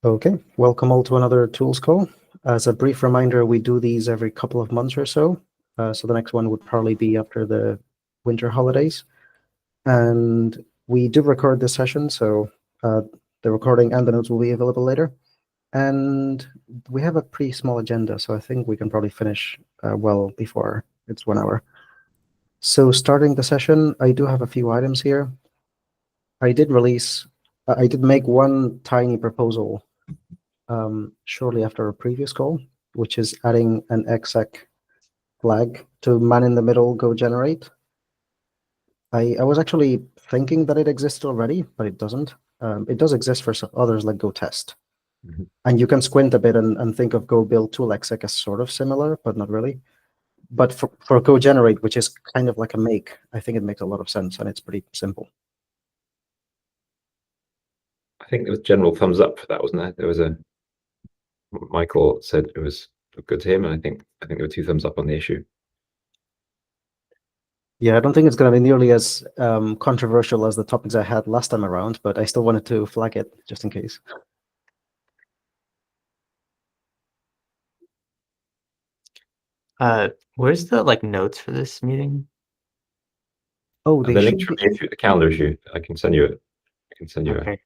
Okay, welcome all to another tools call. As a brief reminder, we do these every couple of months or so. So the next one would probably be after the winter holidays. And we do record this session, so the recording and the notes will be available later. And we have a pretty small agenda, so I think we can probably finish well before it's 1 hour. So starting the session, I do have a few items here. I did make one tiny proposal shortly after a previous call, which is adding an exec flag to man in the middle go generate. I was actually thinking that it existed already, but it doesn't. It does exist for some others like go test. Mm-hmm. And you can squint a bit and think of go build tool exec as sort of similar, but not really. But for go generate, which is kind of like a make, I think it makes a lot of sense and it's pretty simple. I think there was general thumbs up for that, wasn't there? There was Michael said it was good to him, and I think there were 2 thumbs up on the issue. Yeah, I don't think it's going to be nearly as controversial as the topics I had last time around, but I still wanted to flag it just in case. Where's the notes for this meeting? Oh, The link should be through the calendar issue. I can send you it. Okay.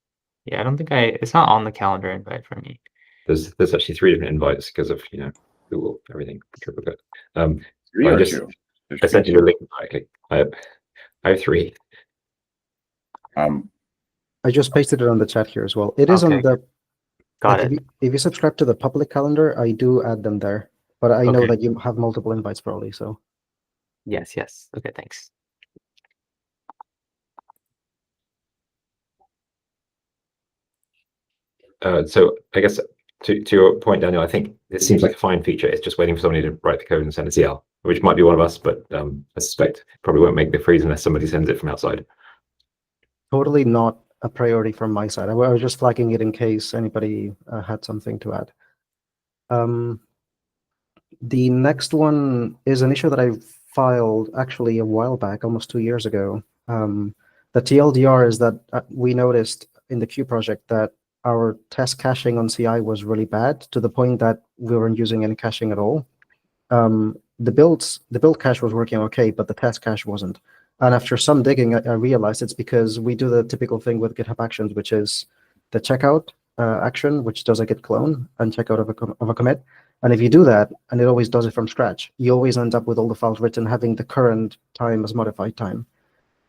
Yeah, I don't think it's not on the calendar invite for me. There's actually 3 different invites because of Google everything triplicate. I sent you the link directly. I have 3. I just pasted it on the chat here as well. It is on the. Got it. If you subscribe to the public calendar, I do add them there, but I know that you have multiple invites probably. So. Yes. Okay. Thanks. So I guess to your point, Daniel, I think this seems like a fine feature. It's just waiting for somebody to write the code and send a CL, which might be one of us, but I suspect it probably won't make the freeze unless somebody sends it from outside. Totally not a priority from my side. I was just flagging it in case anybody had something to add. The next one is an issue that I filed actually a while back, almost 2 years ago. The TLDR is that we noticed in the Q project that our test caching on CI was really bad to the point that we weren't using any caching at all. The build cache was working okay, but the test cache wasn't. And after some digging, I realized it's because we do the typical thing with GitHub Actions, which is the checkout action, which does a git clone and checkout of a commit. And if you do that, and it always does it from scratch, you always end up with all the files written having the current time as modified time.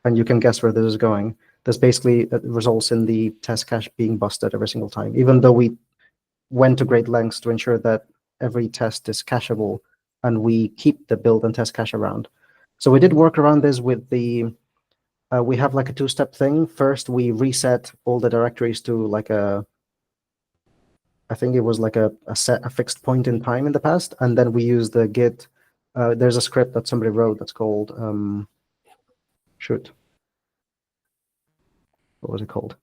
And you can guess where this is going. This basically results in the test cache being busted every single time, even though we went to great lengths to ensure that every test is cacheable and we keep the build and test cache around. So we did work around this with the, we have like a 2-step thing. First, we reset all the directories to I think it was like a fixed point in time in the past. And then we use the git, there's a script that somebody wrote that's called, what was it called?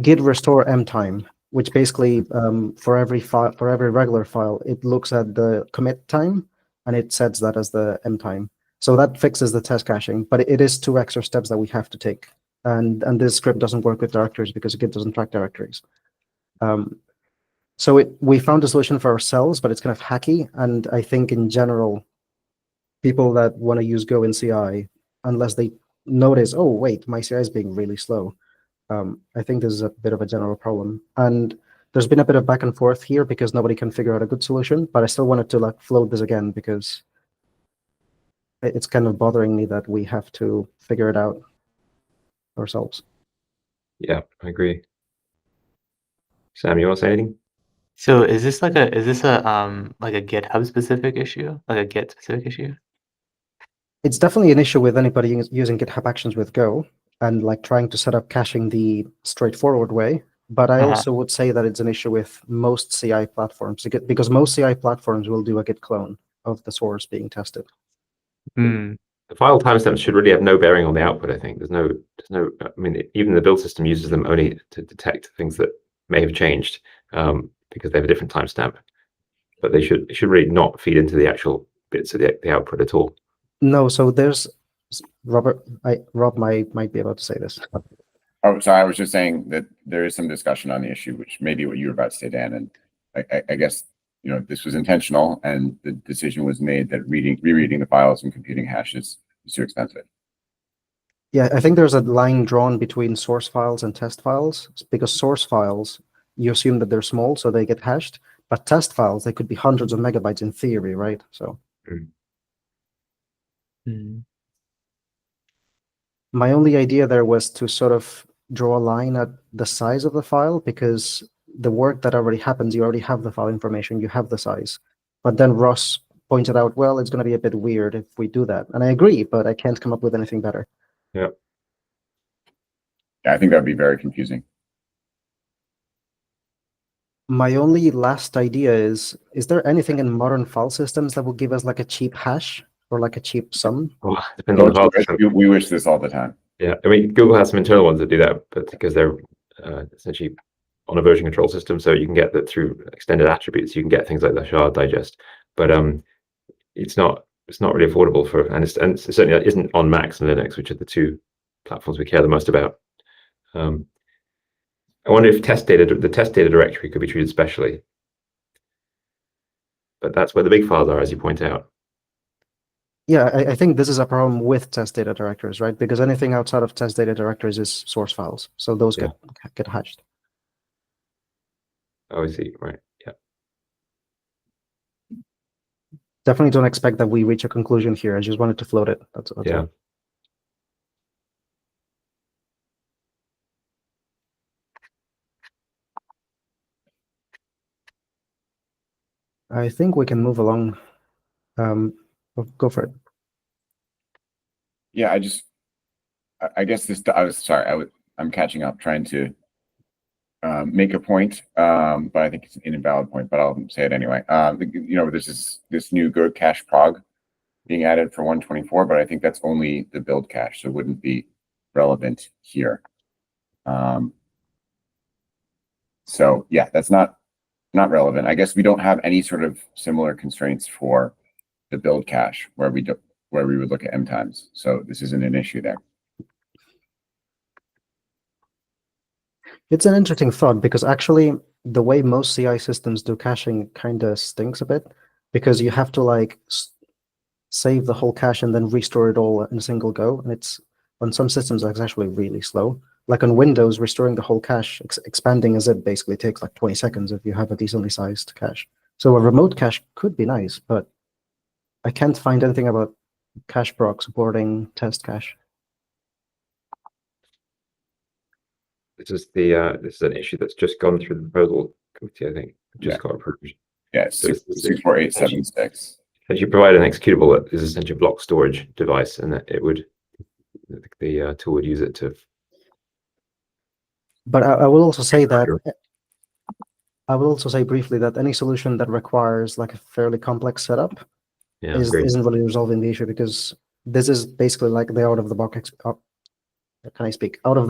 Git restore mtime, which basically for every regular file, it looks at the commit time and it sets that as the mtime. So that fixes the test caching, but it is 2 extra steps that we have to take. And this script doesn't work with directories because Git doesn't track directories. So we found a solution for ourselves, but it's kind of hacky. And I think in general, people that want to use Go in CI, unless they notice, oh, wait, my CI is being really slow. I think this is a bit of a general problem. And there's been a bit of back and forth here because nobody can figure out a good solution, but I still wanted to float this again because it's kind of bothering me that we have to figure it out ourselves. Yeah, I agree. Sam, you want to say anything? So is this a GitHub specific issue, like a Git specific issue? It's definitely an issue with anybody using GitHub Actions with Go and trying to set up caching the straightforward way. But I also would say that it's an issue with most CI platforms because most CI platforms will do a git clone of the source being tested. Mm. The file timestamps should really have no bearing on the output. I think there's no. I mean, even the build system uses them only to detect things that may have changed because they have a different timestamp. But they should really not feed into the actual bits of the output at all. No, so there's Rob might be able to say this. Oh, sorry, I was just saying that there is some discussion on the issue, which may be what you were about to say, Dan. And I guess, this was intentional, and the decision was made that rereading the files and computing hashes is too expensive. Yeah, I think there's a line drawn between source files and test files, because source files, you assume that they're small, so they get hashed, but test files, they could be hundreds of megabytes in theory, right? So Mm. my only idea there was to sort of draw a line at the size of the file, because the work that already happens, you already have the file information, you have the size. But then Ross pointed out, well, it's going to be a bit weird if we do that. And I agree, but I can't come up with anything better. Yeah, I think that would be very confusing. My only last idea is there anything in modern file systems that will give us like a cheap hash or like a cheap sum? Well, depends on the file system. We wish this all the time. Yeah, I mean, Google has some internal ones that do that, but because they're essentially on a version control system, so you can get that through extended attributes. You can get things like the shard digest, but it's not really affordable for, and it certainly isn't on Macs and Linux, which are the two platforms we care the most about. I wonder if the test data directory could be treated specially, but that's where the big files are, as you point out. Yeah, I think this is a problem with test data directories, right? Because anything outside of test data directories is source files, so those get hashed. Oh, I see. Right. Yeah. Definitely don't expect that we reach a conclusion here. I just wanted to float it. That's Yeah. all. I think we can move along. Go for it. Yeah, I guess this, I'm catching up, trying to make a point, but I think it's an invalid point, but I'll say it anyway. This new Go cache prog being added for 124, but I think that's only the build cache, so it wouldn't be relevant here. So yeah, that's not relevant. I guess we don't have any sort of similar constraints for the build cache where we would look at M times. So this isn't an issue there. It's an interesting thought, because actually the way most CI systems do caching kind of stinks a bit, because you have to like save the whole cache and then restore it all in a single go. And it's on some systems that's actually really slow. Like on Windows, restoring the whole cache, expanding a zip basically takes like 20 seconds if you have a decently sized cache. So a remote cache could be nice, but I can't find anything about cache proc supporting test cache. This is an issue that's just gone through the proposal committee, I think. Just got approved. Yeah, So it's 64876. As you provide an executable that is essentially a block storage device, and it would the tool would use it to. But I will also say that briefly that any solution that requires like a fairly complex setup isn't really resolving the issue, because this is basically like the out of the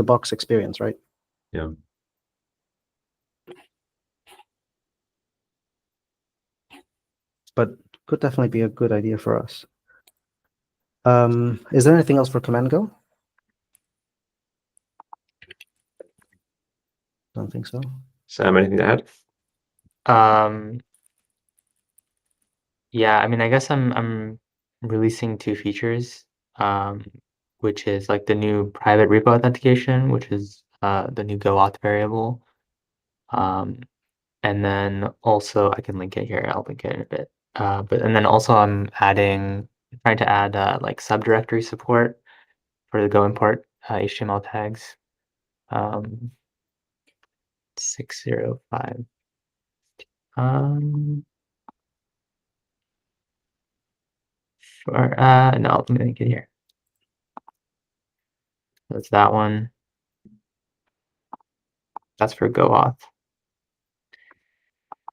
box experience, right? Yeah. But could definitely be a good idea for us. Is there anything else for Command Go? Don't think so. Sam, anything to add? Yeah, I mean, I guess I'm releasing two features, which is like the new private repo authentication, which is the new Go auth variable. And then also I can link it here. I'll link it in a bit. And then also I'm trying to add like subdirectory support for the Go import HTML tags. 605. Sure. No, let me link it here. That's that one. That's for Go auth.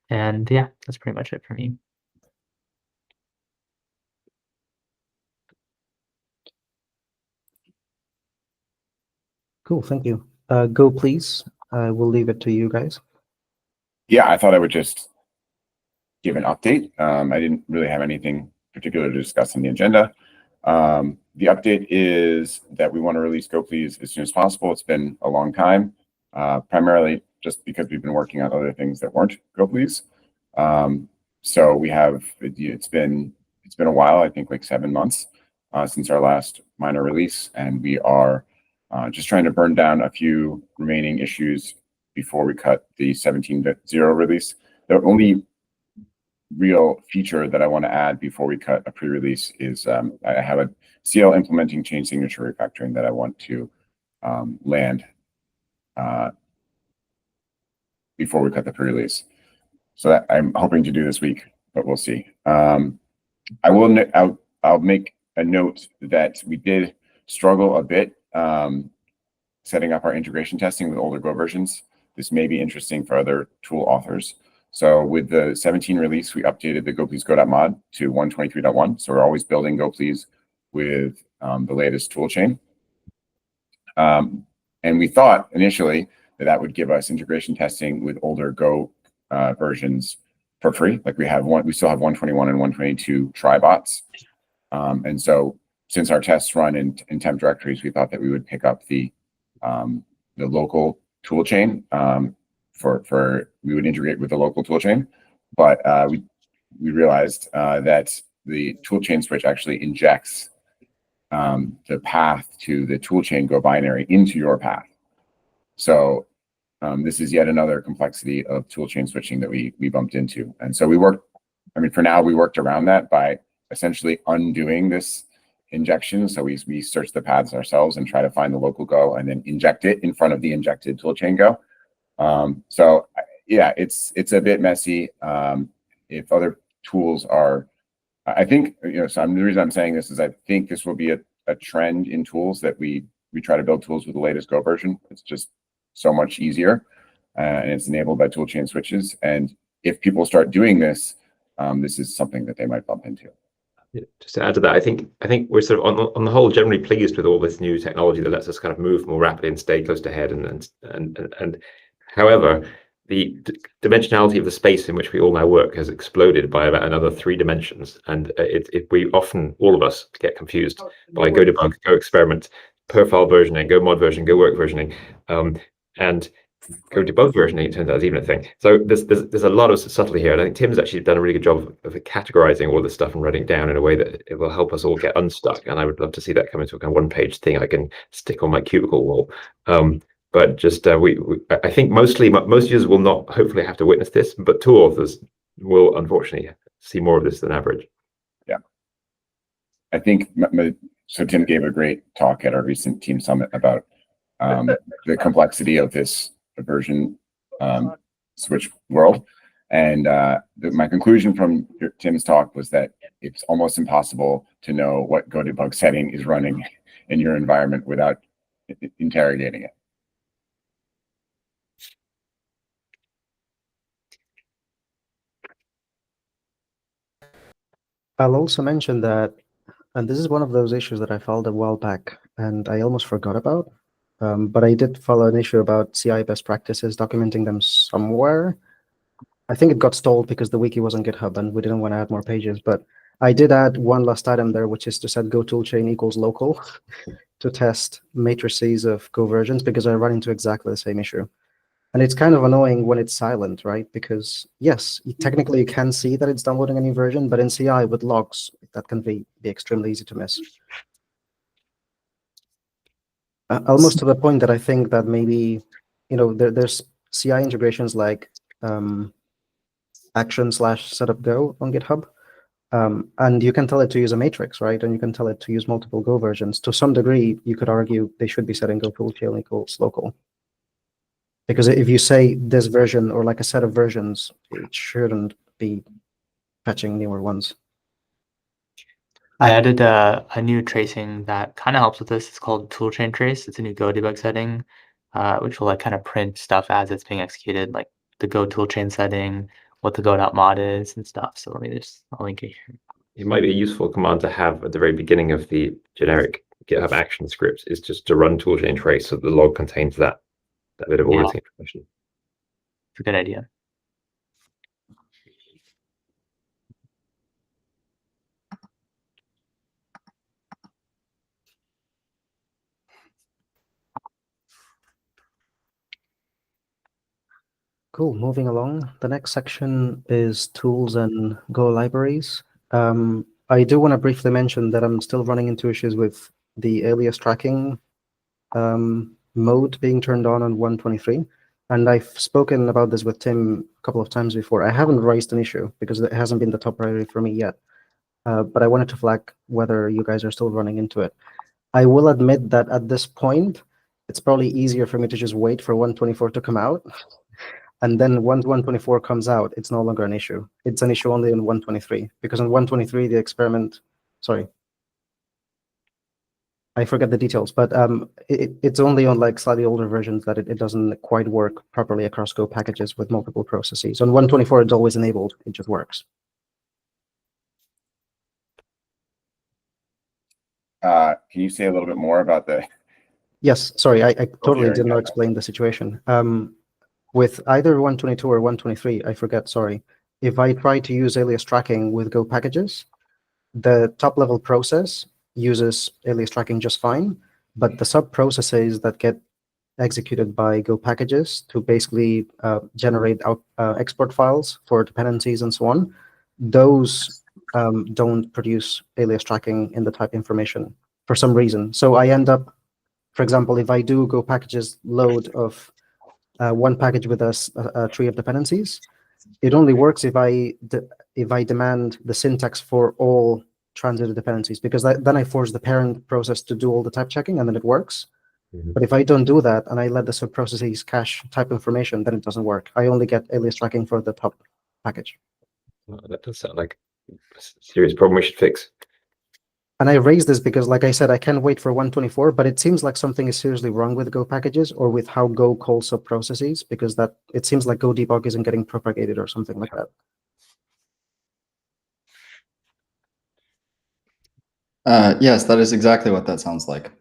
And yeah, that's pretty much it for me. Cool, thank you. Go, please. We'll leave it to you guys. Yeah, I thought I would just give an update. I didn't really have anything particular to discuss on the agenda. The update is that we want to release Go Please as soon as possible. It's been a long time, primarily just because we've been working on other things that weren't Go Please. So we have, it's been a while, I think like 7 months since our last minor release, and we are just trying to burn down a few remaining issues before we cut the 17.0 release. The only real feature that I want to add before we cut a pre-release is I have a CL implementing chain signature refactoring that I want to land before we cut the pre-release. So that I'm hoping to do this week, but we'll see. I'll make a note that we did struggle a bit setting up our integration testing with older Go versions. This may be interesting for other tool authors. So with the 17 release, we updated the Go Please Go.mod to 123.1. So we're always building Go Please with the latest toolchain. And we thought initially that that would give us integration testing with older Go versions for free. Like we still have 121 and 122 try-bots. And so since our tests run in temp directories, we thought that we would pick up the local toolchain we would integrate with the local toolchain. But we realized that the toolchain switch actually injects the path to the toolchain Go binary into your path. So this is yet another complexity of toolchain switching that we bumped into. And so for now, we worked around that by essentially undoing this injection. So we search the paths ourselves and try to find the local Go and then inject it in front of the injected toolchain Go. So yeah, it's a bit messy. If other tools are, I think, so the reason I'm saying this is I think this will be a trend in tools that we try to build tools with the latest Go version. It's just so much easier, and it's enabled by toolchain switches. And if people start doing this, this is something that they might bump into. Yeah, just to add to that, I think we're sort of on the whole generally pleased with all this new technology that lets us kind of move more rapidly and stay close to head. And however, the dimensionality of the space in which we all now work has exploded by about another 3 dimensions, and we often, all of us, get confused by Go debug, Go experiment, per file versioning, Go mod version, Go work versioning, and Go debug versioning. It turns out is even a thing. So there's a lot of subtlety here, and I think Tim's actually done a really good job of categorizing all this stuff and writing it down in a way that it will help us all get unstuck. And I would love to see that come into a kind of one-page thing I can stick on my cubicle wall. But just I think most users will not hopefully have to witness this, but tool authors will unfortunately see more of this than average. Yeah, I think so. Tim gave a great talk at our recent team summit about the complexity of this version switch world, and my conclusion from Tim's talk was that it's almost impossible to know what Go debug setting is running in your environment without interrogating it. I'll also mention that, and this is one of those issues that I filed a while back and I almost forgot about, but I did follow an issue about CI best practices, documenting them somewhere. I think it got stalled because the wiki was on GitHub and we didn't want to add more pages, but I did add one last item there, which is to set Go toolchain equals local to test matrices of Go versions, because I run into exactly the same issue. And it's kind of annoying when it's silent, right? Because yes, technically you can see that it's downloading a new version, but in CI with logs, that can be extremely easy to miss. Almost to the point that I think that maybe, there's CI integrations like action/setup Go on GitHub. And you can tell it to use a matrix, right? And you can tell it to use multiple Go versions. To some degree, you could argue they should be setting Go toolchain equals local. Because if you say this version or like a set of versions, it shouldn't be fetching newer ones. I added a new tracing that kind of helps with this. It's called toolchain trace. It's a new Go debug setting, which will like kind of print stuff as it's being executed, like the Go toolchain setting, what the Go.mod is and stuff. So I'll link it here. It might be a useful command to have at the very beginning of the generic GitHub action scripts, is just to run toolchain trace so the log contains that bit of auditing information. It's a good idea. Cool. Moving along. The next section is tools and Go libraries. I do want to briefly mention that I'm still running into issues with the alias tracking mode being turned on 123. And I've spoken about this with Tim a couple of times before. I haven't raised an issue because it hasn't been the top priority for me yet. But I wanted to flag whether you guys are still running into it. I will admit that at this point, it's probably easier for me to just wait for 124 to come out. And then once 124 comes out, it's no longer an issue. It's an issue only in 123, because in 123, the experiment, sorry, I forget the details, but it's only on like slightly older versions that it doesn't quite work properly across Go packages with multiple processes. On 124, it's always enabled. It just works. Can you say a little bit more about the? Yes, sorry, I totally here, did not yeah. explain the situation. With either 122 or 123, I forget, sorry. If I try to use alias tracking with Go packages, the top level process uses alias tracking just fine, but the sub processes that get executed by Go packages to basically generate export files for dependencies and so on, those don't produce alias tracking in the type information for some reason. So I end up, for example, if I do Go packages load of one package with a tree of dependencies, it only works if I demand the syntax for all transitive dependencies, because then I force the parent process to do all the type checking and then it works. Mhm. But if I don't do that and I let the sub processes cache type information, then it doesn't work. I only get alias tracking for the top package. Well, that does sound like a serious problem we should fix. And I raise this because, like I said, I can't wait for 124, but it seems like something is seriously wrong with Go packages or with how Go calls sub processes, because that it seems like Go debug isn't getting propagated or something like that. Yes, that is exactly what that sounds like.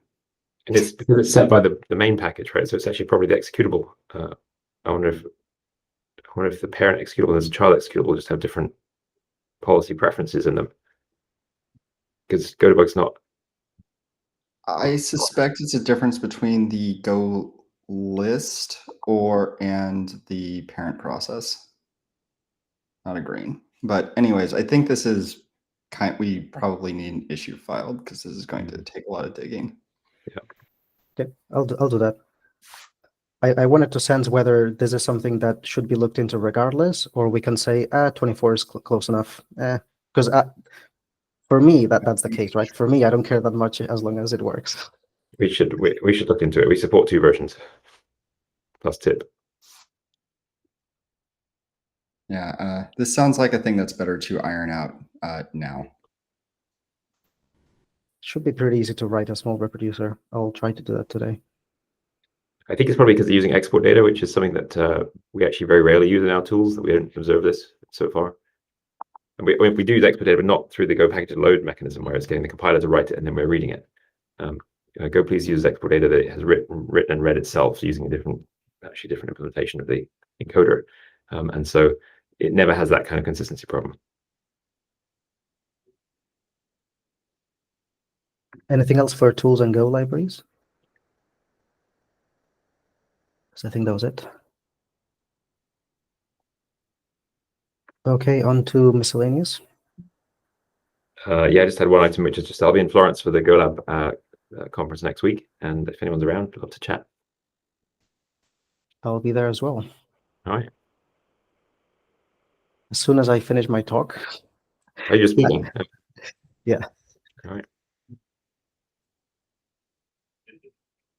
And it's because it's set by the main package, right? So it's actually probably the executable. I wonder if the parent executable and the child executable just have different policy preferences in them. Because Godebug's not. I suspect it's a difference between the Go list and the parent process. Not agreeing. But anyways, I think this is we probably need an issue filed because this is going to take a lot of digging. Okay, I'll do that. I wanted to sense whether this is something that should be looked into regardless, or we can say, 24 is close enough. Because for me, that's the case, right? For me, I don't care that much as long as it works. We should look into it. We support 2 versions plus tip. Yeah, this sounds like a thing that's better to iron out now. Should be pretty easy to write a small reproducer. I'll try to do that today. I think it's probably because they're using export data, which is something that we actually very rarely use in our tools. That we don't observe this so far. And we do use export data, but not through the Go package load mechanism, where it's getting the compiler to write it and then we're reading it. Go please uses export data that it has written and read itself using a different implementation of the encoder, and so it never has that kind of consistency problem. Anything else for tools and Go libraries? So I think that was it. Okay, on to miscellaneous. Yeah, I just had one item, which is just I'll be in Florence for the GoLab conference next week, and if anyone's around, I'd love to chat. I'll be there as well. All right. As soon as I finish my talk. Oh, you're speaking. Yeah. All right.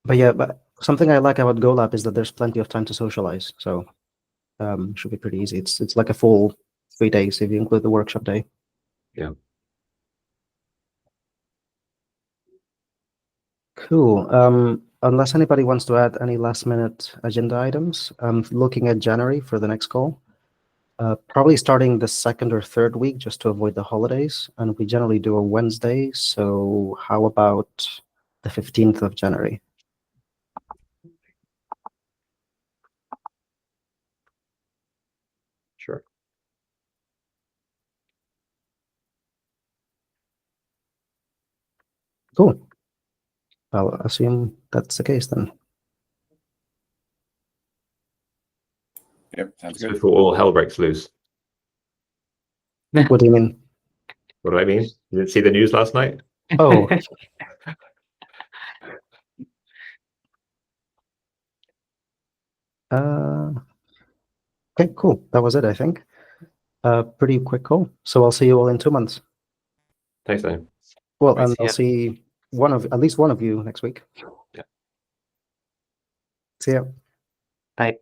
But yeah, but something I like about GoLab is that there's plenty of time to socialize. So should be pretty easy. It's like a full 3 days if you include the workshop day. Yeah. Cool. Unless anybody wants to add any last minute agenda items, I'm looking at January for the next call. Probably starting the 2nd or 3rd week just to avoid the holidays. And we generally do a Wednesday. So how about the 15th of January? Sure. Cool. I'll assume that's the case then. Yep, sounds Just good. before all hell breaks loose. What do you mean? What do I mean? You didn't see the news last night? Oh, okay, cool. That was it, I think. Pretty quick call. So I'll see you all in 2 months. Thanks, Dan. Well, Right, and I'll see at least one of you next week. Yeah. See ya. Bye.